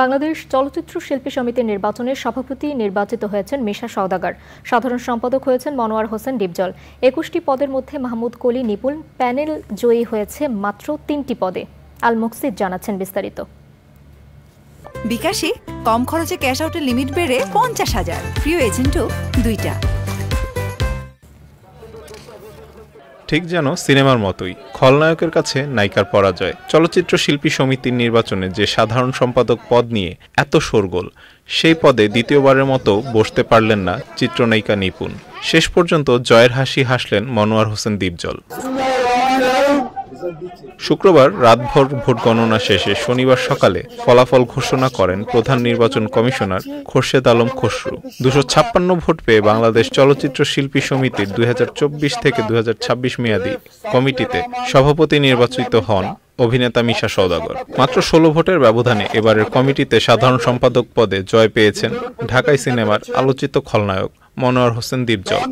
বাংলাদেশ চলচ্চিত্র শিল্পী সমিতির নির্বাচনে সভাপতি নির্বাচিত হয়েছেন মিশা সওদাগর। সাধারণ সম্পাদক হয়েছেন মনোয়ার হোসেন ডিপজল। ২১টি পদের মধ্যে মাহমুদ কলি নিপুণ প্যানেল জয়ী হয়েছে মাত্র ৩টি পদে। আল মুকসিদ জানাচ্ছেন বিস্তারিত। বিকাশে কম খরচে ক্যাশ আউটের লিমিট বেড়ে ৫০,০০০, প্রিয় এজেন্টও ২টা। ঠিক যেন সিনেমার মতোই খলনায়কের কাছে নায়িকার পরাজয়। চলচ্চিত্র শিল্পী সমিতির নির্বাচনে যে সাধারণ সম্পাদক পদ নিয়ে এত শোরগোল, সেই পদে দ্বিতীয়বারের মতো বসতে পারলেন না চিত্রনায়িকা নিপুণ। শেষ পর্যন্ত জয়ের হাসি হাসলেন মনোয়ার হোসেন ডিপজল। শুক্রবার রাতভর ভোট গণনা শেষে শনিবার সকালে ফলাফল ঘোষণা করেন প্রধান নির্বাচন কমিশনার খোরশেদ আলম খসরু। ২৫৬ ভোট পেয়ে বাংলাদেশ চলচ্চিত্র শিল্পী সমিতির ২০২৪ থেকে ২০২৬ মেয়াদী কমিটিতে সভাপতি নির্বাচিত হন অভিনেতা মিশা সওদাগর। মাত্র ১৬ ভোটের ব্যবধানে এবারের কমিটিতে সাধারণ সম্পাদক পদে জয় পেয়েছেন ঢাকাই সিনেমার আলোচিত খলনায়ক মনোয়ার হোসেন ডিপজল।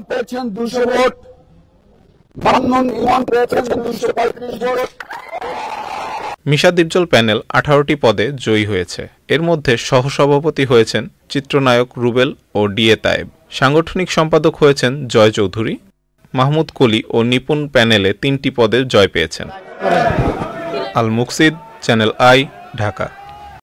মিশা ডিপজল প্যানেল ১৮টি পদে জয়ী হয়েছে। এর মধ্যে সহসভাপতি হয়েছেন চিত্রনায়ক রুবেল ও ডিএ তায়েব। সাংগঠনিক সম্পাদক হয়েছেন জয় চৌধুরী। মাহমুদ কলি ও নিপুণ প্যানেলে ৩টি পদে জয় পেয়েছেন। আল মুকসিদ, চ্যানেল আই, ঢাকা।